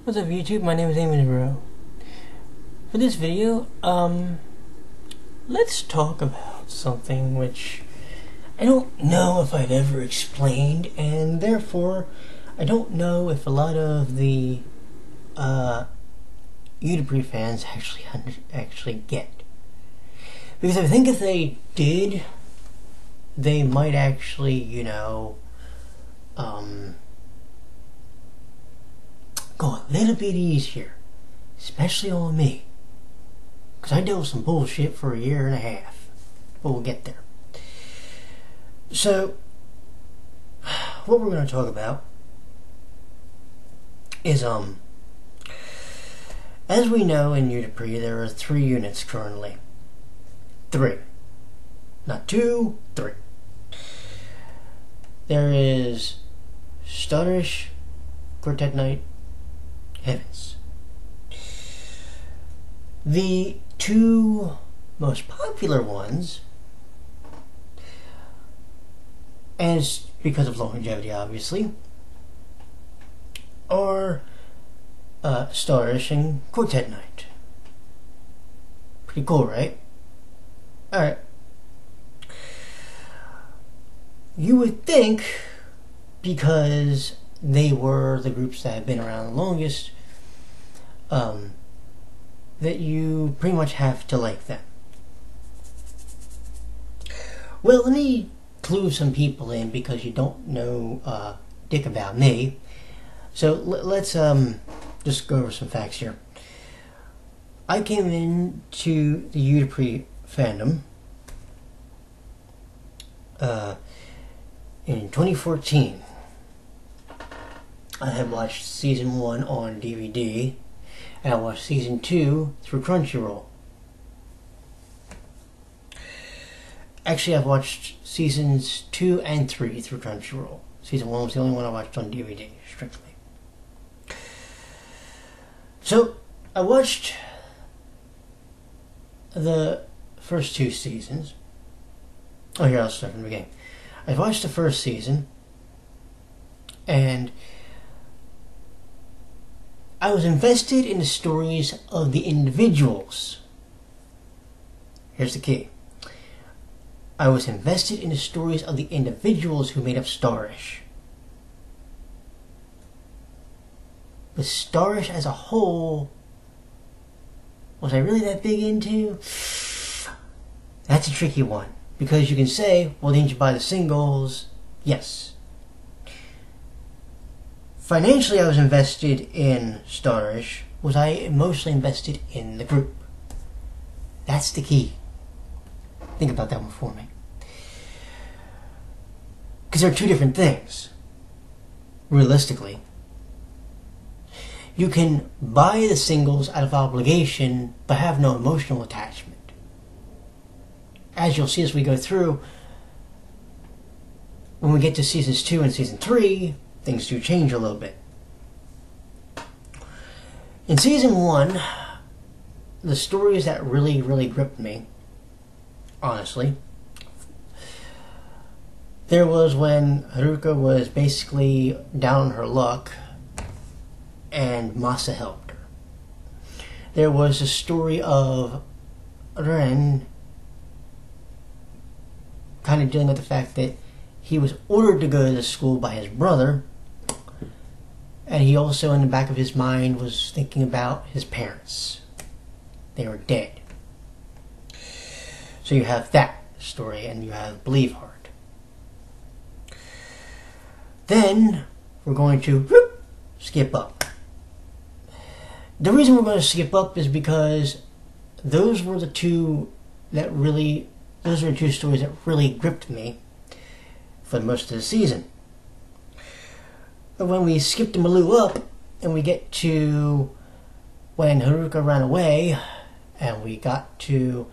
What's up YouTube? My name is UtaPri. For this video, let's talk about something which I don't know if I've ever explained, and therefore I don't know if a lot of the UtaPri fans actually get. Because I think if they did, they might actually, go a little bit easier, especially on me, because I dealt with some bullshit for a year and a half, but we'll get there. So, what we're going to talk about is, as we know in UtaPri, there are 3 units currently. 3. Not 2, 3. There is STARISH, QUARTET NIGHT, Heavens. The 2 most popular ones, and it's because of longevity obviously, are STARISH and QUARTET NIGHT. Pretty cool, right? Alright. You would think, because they were the groups that have been around the longest, that you pretty much have to like them. Well, let me clue some people in, because you don't know dick about me. So let's just go over some facts here. I came into the UtaPri fandom in 2014. I had watched season 1 on DVD, and I watched season 2 through Crunchyroll. Actually, I've watched seasons 2 and 3 through Crunchyroll. Season 1 was the only one I watched on DVD, strictly. So, I watched the first 2 seasons. Oh, here, I'll start from the beginning. I watched the first season, and I was invested in the stories of the individuals. Here's the key. I was invested in the stories of the individuals who made up STARISH. But STARISH as a whole, was I really that big into? That's a tricky one. Because you can say, well, didn't you buy the singles? Yes. Financially, I was invested in STARISH. Was I emotionally invested in the group? That's the key. Think about that one for me. Because they're 2 different things. Realistically. You can buy the singles out of obligation, but have no emotional attachment. As you'll see as we go through, when we get to seasons 2 and season 3, things do change a little bit. In season 1, the stories that really gripped me, honestly, there was when Haruka was basically down on her luck and Masa helped her. There was a story of Ren kind of dealing with the fact that he was ordered to go to the school by his brother, and he also in the back of his mind was thinking about his parents. They were dead. So you have that story, and you have Believe Heart. Then we're going to skip up. The reason we're going to skip up is because those were the 2 that really, those are the 2 stories that really gripped me for most of the season. But when we skip to Malu up, and we get to when Haruka ran away, and we got to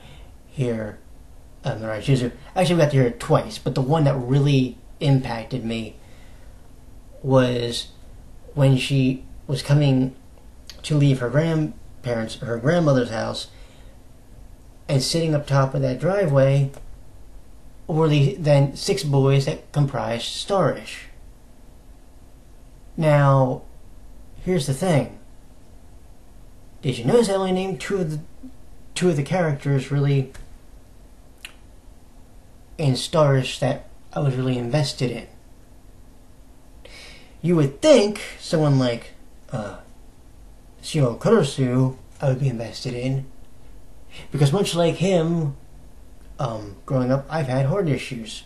hear Mirai. Actually, we got to hear it twice, but the one that really impacted me was when she was coming to leave her grandmother's house, and sitting up top of that driveway were the then 6 boys that comprised STARISH. Now, here's the thing. did you notice I only named two of the characters really in STARISH that I was really invested in? You would think someone like Shio Kurosu I would be invested in, because much like him, growing up, I've had heart issues.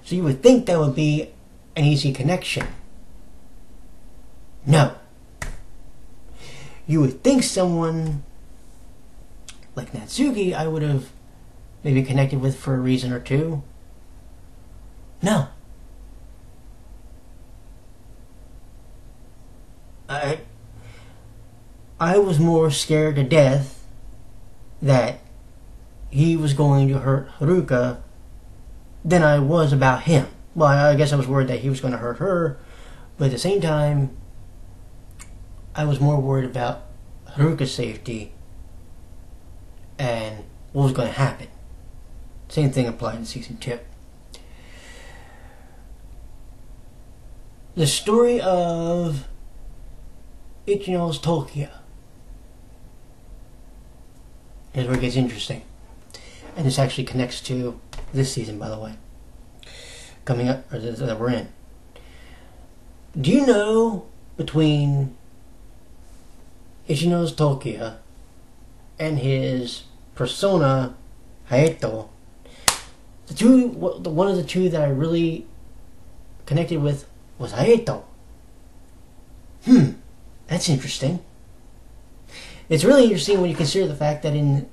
So you would think that would be an easy connection. No. You would think someone like Natsuki I would have maybe connected with for a reason or two. No. I was more scared to death that he was going to hurt Haruka than I was about him. Well, I guess I was worried that he was going to hurt her, but at the same time, I was more worried about Haruka's safety and what was going to happen. Same thing applied in season 2. The story of Ichino's Tokyo. Here's where it gets interesting. And this actually connects to this season, by the way. Coming up, or that we're in. Do you know between Ichino's Tokyo and his persona, Hayato, one of the two that I really connected with was Hayato. That's interesting. It's really interesting when you consider the fact that in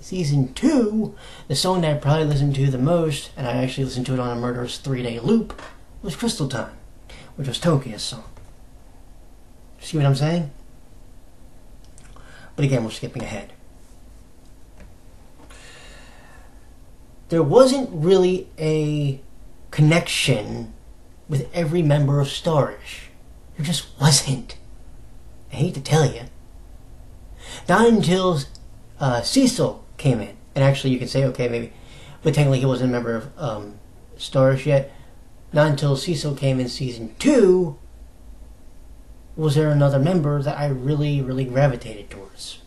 season 2, the song that I probably listened to the most, and I actually listened to it on a murderous 3-day loop, was Crystal Time, which was Tokyo's song. See what I'm saying? But again, we're skipping ahead. There wasn't really a connection with every member of STARISH. There just wasn't. I hate to tell you. Not until Cecil came in. And actually you could say, okay, maybe, but technically he wasn't a member of STARISH yet. Not until Cecil came in season 2 was there another member that I really, really gravitated towards.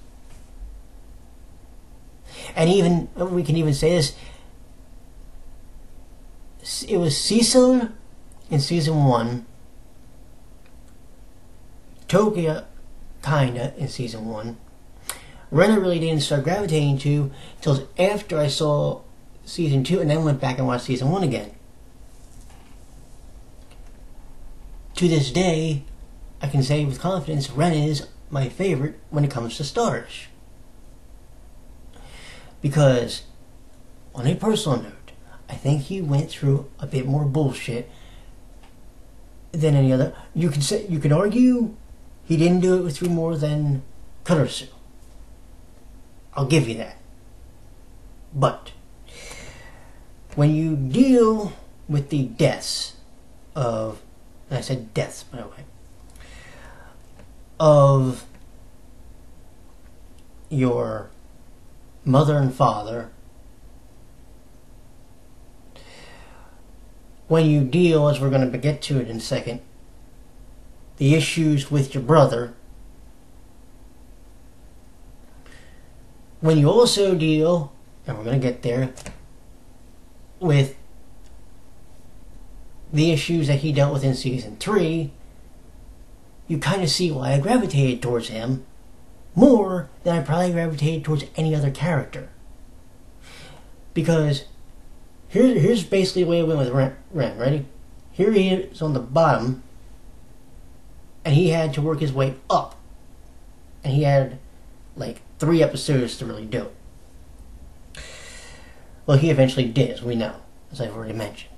And even, we can even say this, it was Cecil in season 1, Tokyo kinda in season 1. Ren I really didn't start gravitating to until after I saw season 2 and then went back and watched season 1 again. To this day, I can say with confidence Ren is my favorite when it comes to STARISH. Because, on a personal note, I think he went through a bit more bullshit than any other. You could argue he didn't do it through more than Kurosu. I'll give you that. But when you deal with the deaths of, I said deaths by the way, of your mother and father, when you deal, as we're going to get to it in a second, the issues with your brother, when you also deal, and we're going to get there, with the issues that he dealt with in season 3, you kind of see why I gravitated towards him more than I probably gravitated towards any other character. Because here's basically the way I went with Ren. Ready? Here he is on the bottom, and he had to work his way up. And he had like 3 episodes to really do it. Well, he eventually did, as we know, as I've already mentioned.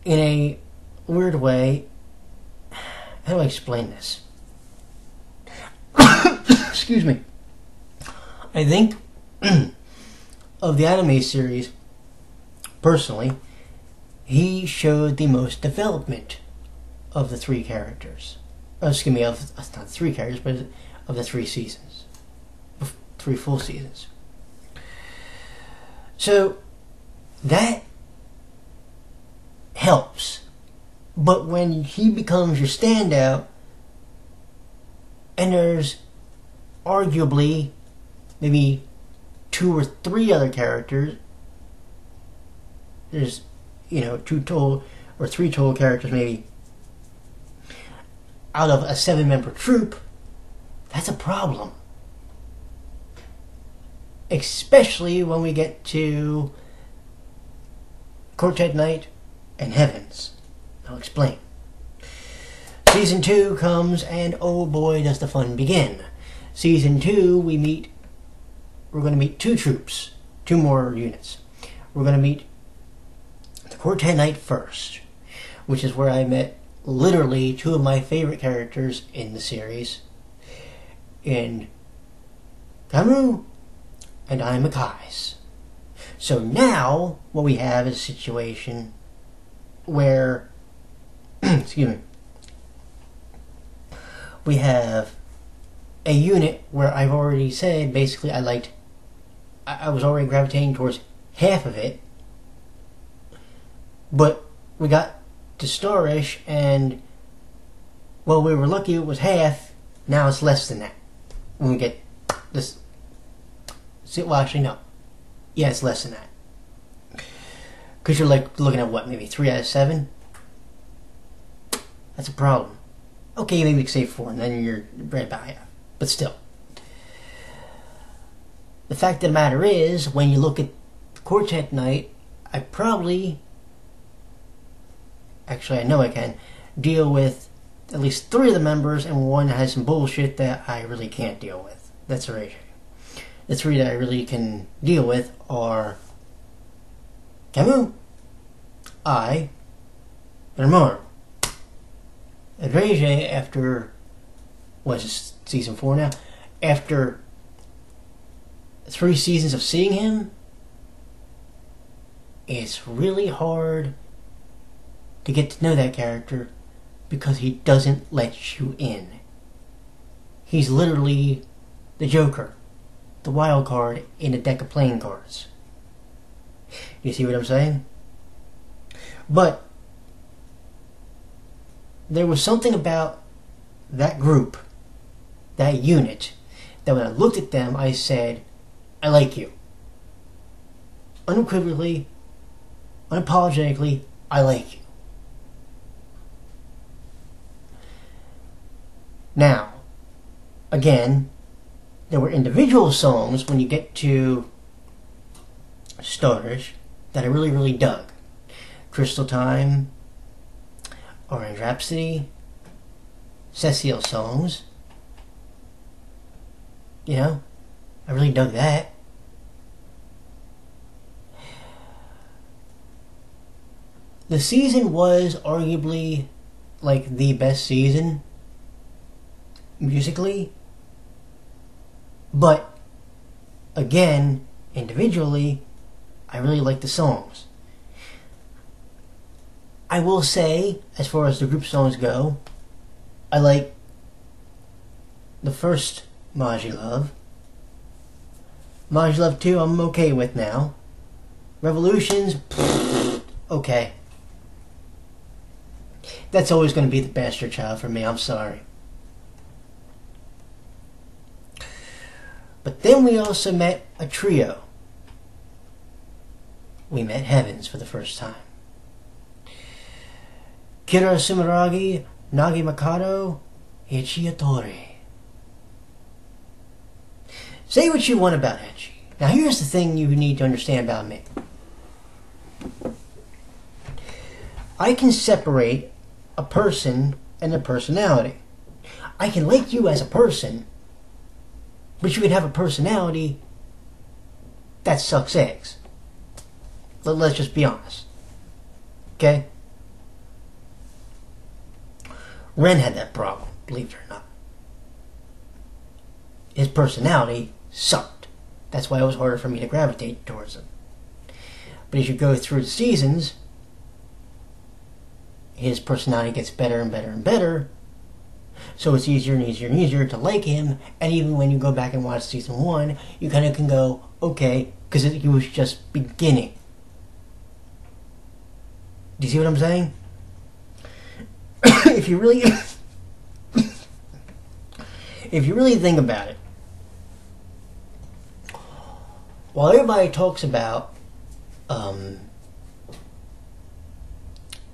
In a weird way, how do I explain this? Excuse me. I think of the anime series, personally, he showed the most development of the 3 characters. Excuse me, of not 3 characters, but of the 3 seasons. 3 full seasons. So, that helps But when he becomes your standout, and there's arguably maybe 2 or 3 other characters, there's, 2 total or 3 total characters maybe out of a 7-member troop, that's a problem. Especially when we get to Quartet Night and Heavens. I'll explain. Season 2 comes, and oh boy, does the fun begin. Season 2, we're going to meet 2 troops, 2 more units. We're going to meet the Quartet Night first, which is where I met literally 2 of my favorite characters in the series, in Camus and Makai's. So now, what we have is a situation where, excuse me, we have a unit where I've already said, basically, I was already gravitating towards half of it, but we got to STARISH, and, well, we were lucky it was half, now it's less than that. When we get this, well, actually, no. Yeah, it's less than that. Because you're looking at what, maybe 3 out of 7? That's a problem. Okay, maybe you could say 4, and then you're right about half. But still. The fact of the matter is, when you look at Quartet Night, I know I can, deal with at least 3 of the members, and 1 has some bullshit that I really can't deal with. That's right. The 3 that I really can deal with are Camus, and Ramon. Adreje, after, what is it, season 4 now? After 3 seasons of seeing him, it's really hard to get to know that character because he doesn't let you in. He's literally the Joker, the wild card in a deck of playing cards. You see what I'm saying? But there was something about that group, that unit, that when I looked at them, I said, I like you. Unequivocally, unapologetically, I like you. Now, again, there were individual songs when you get to STARISH that I really, really dug. Crystal Time, Orange Rhapsody, Cecile songs. I really dug that. The season was arguably like the best season musically, but again, individually, I really like the songs. I will say, as far as the group songs go, I like the first Maji Love. Maji Love 2 I'm okay with now. Revolutions, okay. That's always going to be the bastard child for me, I'm sorry. But then we also met a trio. We met Heavens for the first time. Kira Sumeragi, Nagi Mikado, UtaPri. Say what you want about Hechi. Now here's the thing you need to understand about me. I can separate a person and a personality. I can like you as a person, but you can have a personality that sucks eggs. Let's just be honest. Okay? Ren had that problem, believe it or not. His personality sucked. That's why it was harder for me to gravitate towards him. But as you go through the seasons, his personality gets better and better and better. So it's easier and easier and easier to like him. And even when you go back and watch season 1, you kind of can go, okay, because he was just beginning. Do you see what I'm saying? if you really think about it, while everybody talks about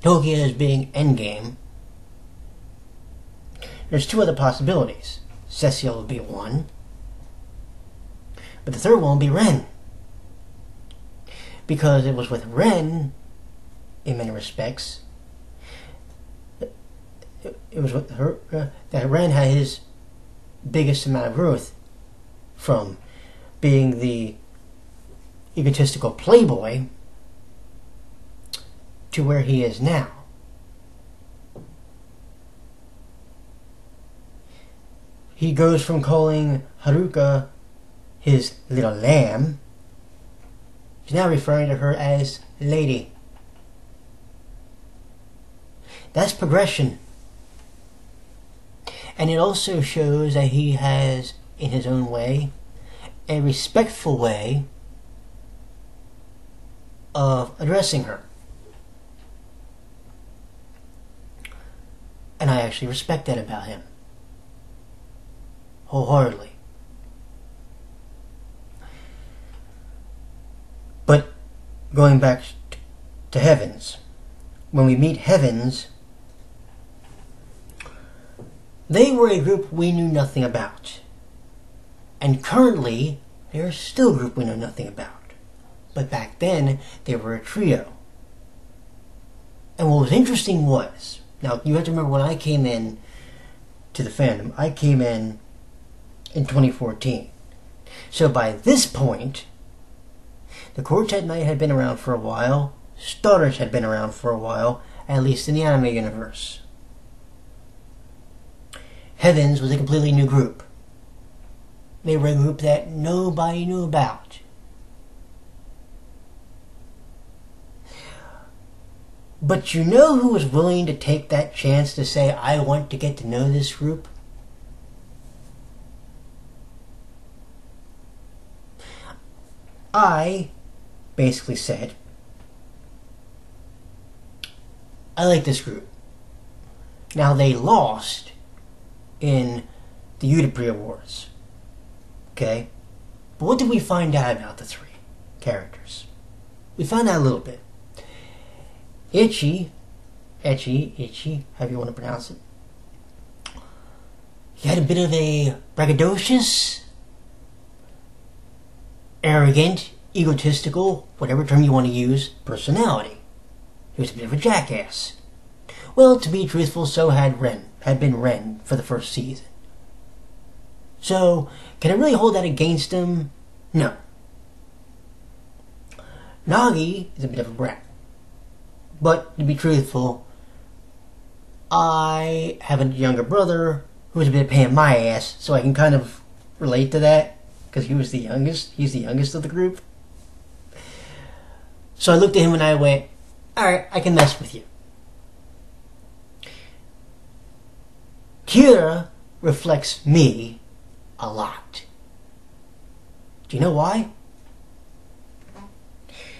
Tokyo as being endgame, there's two other possibilities. Cecil would be one, but the third one would be Ren. Because it was with Ren, in many respects, it was with her that Ren had his biggest amount of growth from being the egotistical playboy to where he is now. He goes from calling Haruka his little lamb. He's now referring to her as lady. That's progression. And it also shows that he has, in his own way, a respectful way of addressing her. And I actually respect that about him. Wholeheartedly. But going back to Heavens, when we meet Heavens, they were a group we knew nothing about. And currently, they're still a group we know nothing about. But back then, they were a trio. And what was interesting was, now you have to remember when I came in to the fandom, I came in 2014. So by this point, the Quartet Night had been around for a while, STARISH had been around for a while, at least in the anime universe. Heavens was a completely new group. They were a group that nobody knew about. But you know who was willing to take that chance to say, I want to get to know this group? I basically said, I like this group. Now they lost in the UtaPri Awards. Okay? But what did we find out about the three characters? We found out a little bit. Ichi, however you want to pronounce it. He had a bit of a braggadocious, arrogant, egotistical, whatever term you want to use, personality. He was a bit of a jackass. Well, to be truthful, so had been Ren for the first season. So, can I really hold that against him? No. Nagi is a bit of a brat. But, to be truthful, I have a younger brother who was a bit of a pain in my ass, so I can kind of relate to that, because he was the youngest. He's the youngest of the group. So I looked at him and I went, alright, I can mess with you. Kira reflects me a lot. Do you know why?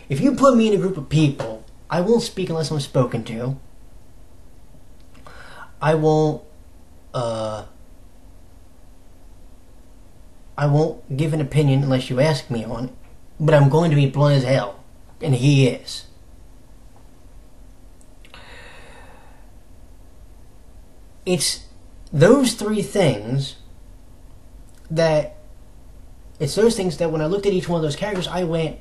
If you put me in a group of people, I won't speak unless I'm spoken to. I won't give an opinion unless you ask me on it. But I'm going to be blunt as hell. And he is. It's those three things that... It's those things that when I looked at each one of those characters, I went,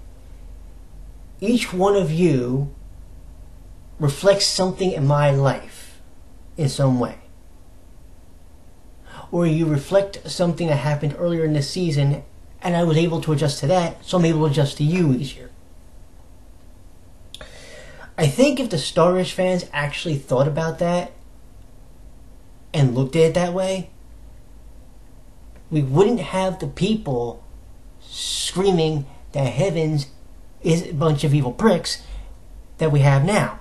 each one of you reflects something in my life in some way. Or you reflect something that happened earlier in the season and I was able to adjust to that, so I'm able to adjust to you easier. I think if the STARISH fans actually thought about that and looked at it that way, we wouldn't have the people screaming that Heavens is a bunch of evil pricks that we have now.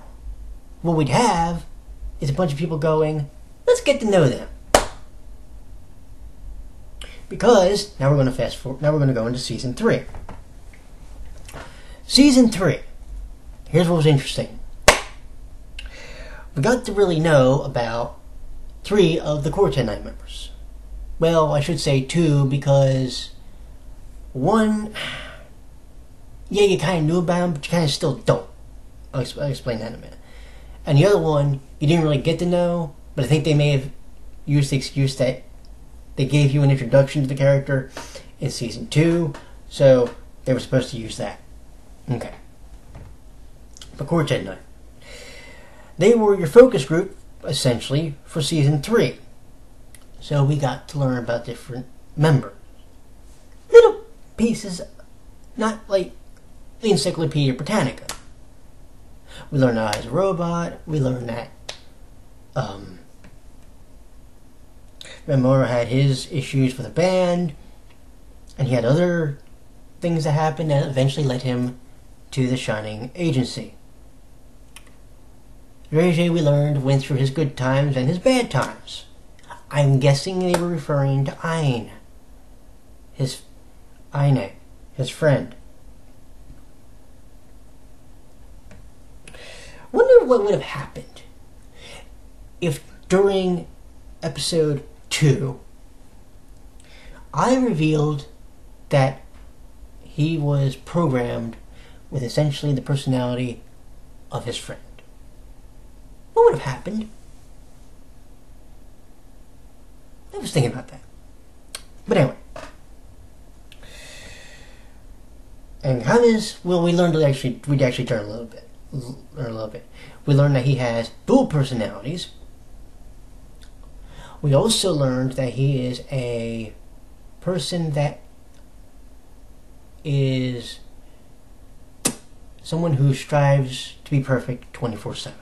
What we'd have is a bunch of people going, let's get to know them. Because now we're going to fast forward. Now we're going to go into season 3. Season 3. Here's what was interesting. we got to really know about 3 of the Quartet Night members. Well, I should say 2, because 1, yeah, you kind of knew about him, but you kind of still don't. I'll explain that in a minute. And the other one, you didn't really get to know, but I think they may have used the excuse that they gave you an introduction to the character in Season 2, so they were supposed to use that. Okay. But Quartet Night. They were your focus group, essentially, for Season 3. So we got to learn about different members. Little pieces, not like the Encyclopedia Britannica. We learned that he's a robot. We learned that Remora had his issues with a band, and he had other things that happened that eventually led him to the Shining Agency. Regé, we learned, went through his good times and his bad times. I'm guessing they were referring to Aine, his friend. Wonder what would have happened if during episode 2 I revealed that he was programmed with essentially the personality of his friend. What would have happened? I was thinking about that. But anyway. And James, well, we learned to we'd actually learn a little bit. We learned that he has dual personalities. We also learned that he is a person that is someone who strives to be perfect 24/7.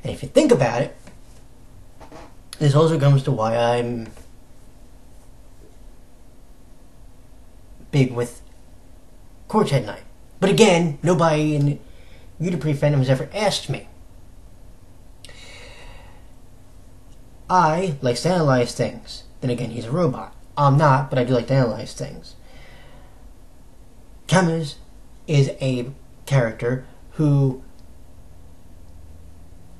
And if you think about it, this also comes to why I'm big with Quartet Night. But again, nobody in UtaPri fandom has ever asked me. I like to analyze things. Then again, he's a robot. I'm not, but I do like to analyze things. Camus is a character who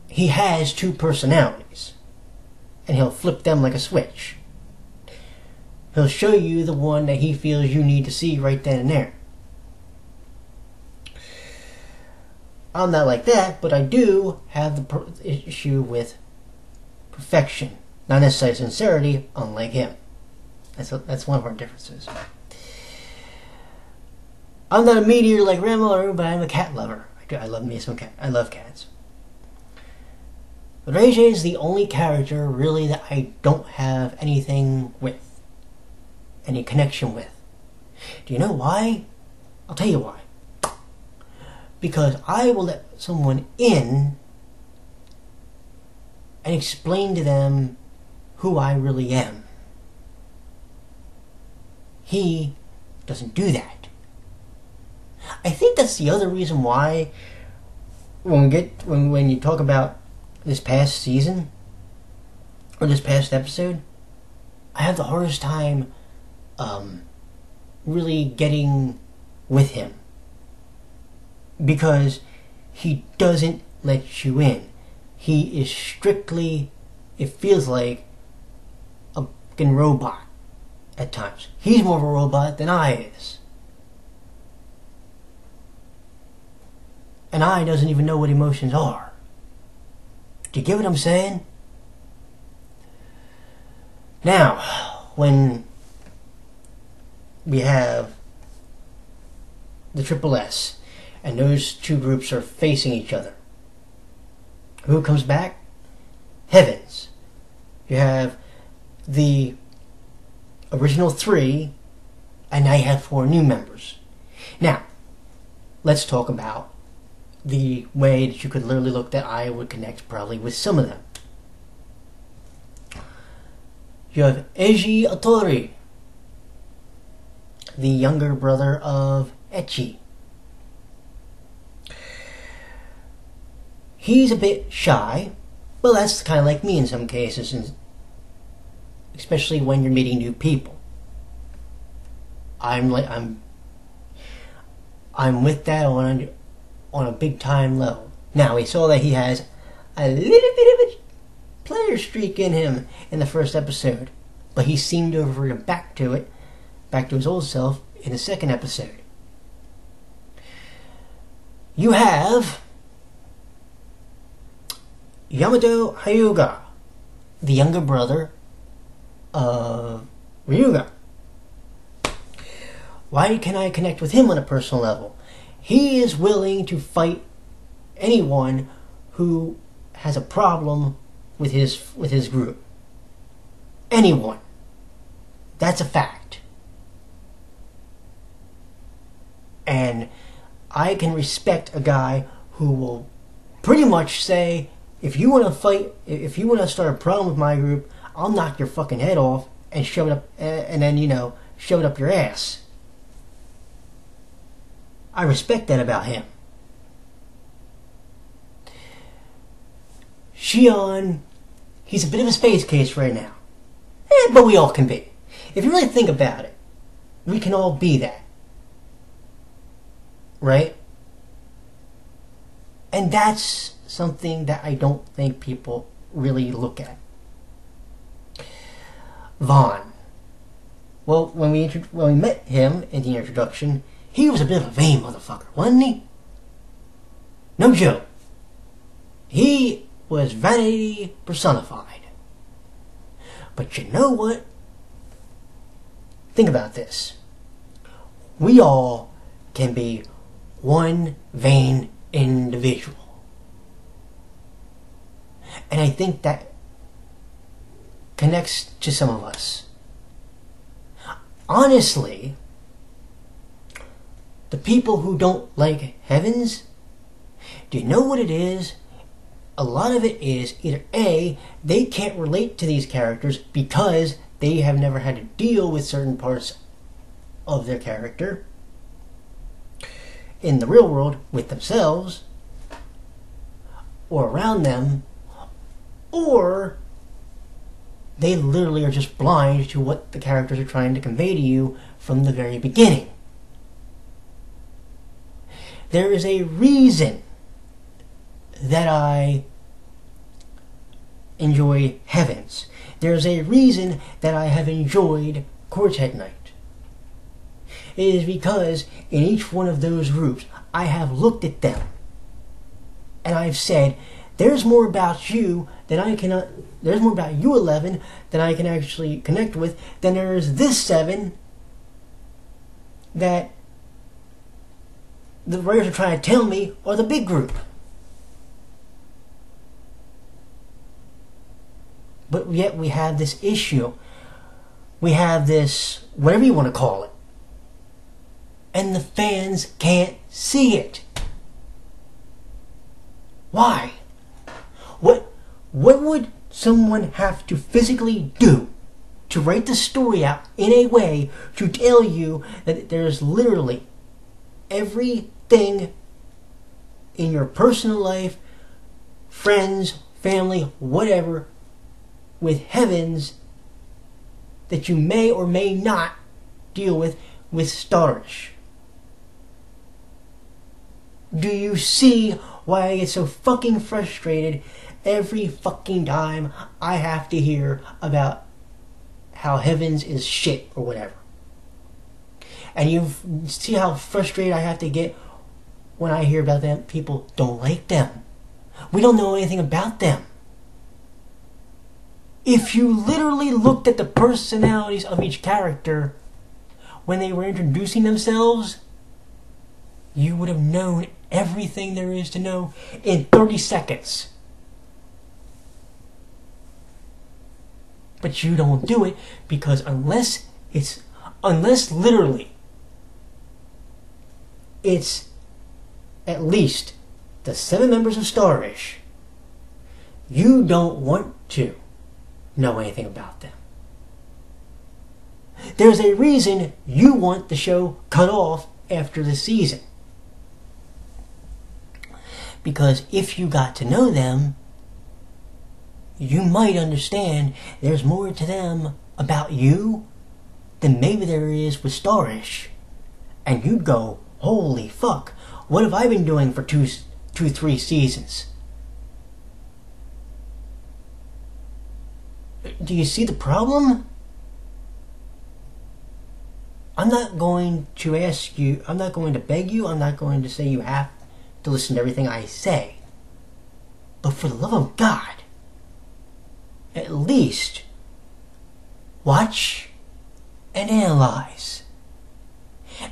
he has 2 personalities, and he'll flip them like a switch. He'll show you the one that he feels you need to see right then and there. I'm not like that, but I do have the issue with perfection, not necessarily sincerity, unlike him. That's one of our differences. I'm not a meteor like Ramo, but I'm a cat lover. I love me some cat. I love cats. But Regé is the only character really that I don't have anything with, any connection with. Do you know why? I'll tell you why. Because I will let someone in and explain to them who I really am. He doesn't do that. I think that's the other reason why when you talk about this past season or this past episode, I have the hardest time really getting with him, because he doesn't let you in. He is strictly, it feels like, a fucking robot at times. He's more of a robot than I is. And I doesn't even know what emotions are. Do you get what I'm saying? Now, when we have the Triple S, and those 2 groups are facing each other, who comes back? Heavens. You have the original 3, and now you have 4 new members. Now, let's talk about the way that you could literally look that I would connect probably with some of them. You have Eiji Atori, the younger brother of Echi. He's a bit shy. Well, that's kind of like me in some cases, and especially when you're meeting new people. I'm with that on a big time level. Now, we saw that he has a little bit of a player streak in him in the first episode, but he seemed to have reverted back to it, back to his old self, in the second episode. You have Yamato Hyuga, the younger brother of Ryuga. Why can I connect with him on a personal level? He is willing to fight anyone who has a problem with his group. Anyone. That's a fact. And I can respect a guy who will pretty much say, if you want to fight, if you want to start a problem with my group, I'll knock your fucking head off and shove it up, and then, shove it up your ass. I respect that about him. Shion, he's a bit of a space case right now. But we all can be. If you really think about it, we can all be that. Right? And that's something that I don't think people really look at. Vaughn. Well, when we met him in the introduction, he was a bit of a vain motherfucker, wasn't he? No joke. He was vanity personified. But you know what? Think about this. We all can be one vain individual. And I think that connects to some of us. Honestly, the people who don't like Heavens, do you know what it is? A lot of it is either A, they can't relate to these characters because they have never had to deal with certain parts of their character in the real world with themselves or around them, or they literally are just blind to what the characters are trying to convey to you from the very beginning. There is a reason that I enjoy Heavens. There's a reason that I have enjoyed Quartet Night. It is because in each one of those groups, I have looked at them and I've said, there's more about you than I cannot, there's more about you 11 than I can actually connect with than there is this 7 that the writers are trying to tell me are the big group. But yet we have this issue. We have this, whatever you want to call it. And the fans can't see it. Why? What would someone have to physically do to write the story out in a way to tell you that there's literally everything in your personal life, friends, family, whatever, with Heavens that you may or may not deal with STARISH? Do you see why I get so fucking frustrated every fucking time I have to hear about how Heavens is shit or whatever? And you see how frustrated I have to get when I hear about them. People don't like them. We don't know anything about them. If you literally looked at the personalities of each character when they were introducing themselves, you would have known everything there is to know in 30 seconds. But you don't do it because unless literally it's at least the 7 members of STARISH, you don't want to know anything about them. There's a reason you want the show cut off after the season. Because if you got to know them, you might understand there's more to them about you than maybe there is with STARISH. And you'd go, holy fuck, what have I been doing for two 2, 3 seasons. Do you see the problem? I'm not going to ask you, I'm not going to beg you, I'm not going to say you have to listen to everything I say. But for the love of God, at least watch and analyze.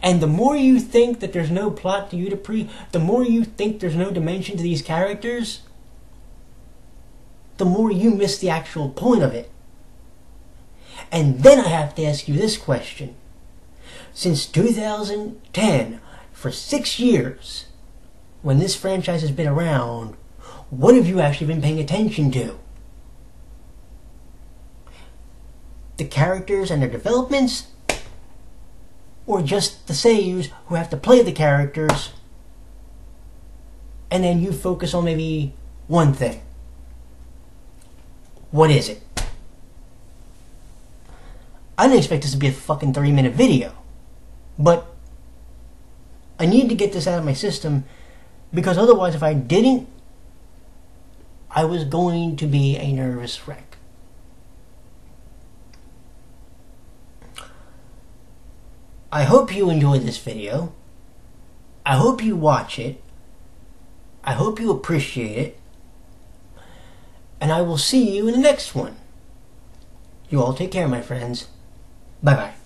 And the more you think that there's no plot to UtaPri, the more you think there's no dimension to these characters, the more you miss the actual point of it. And then I have to ask you this question. Since 2010, for 6 years, when this franchise has been around, what have you actually been paying attention to? The characters and their developments? Or just the seiyus who have to play the characters, and then you focus on maybe one thing? What is it? I didn't expect this to be a fucking 30-minute video, but I need to get this out of my system, because otherwise if I didn't, I was going to be a nervous wreck. I hope you enjoyed this video. I hope you watch it. I hope you appreciate it. And I will see you in the next one. You all take care, my friends. Bye-bye.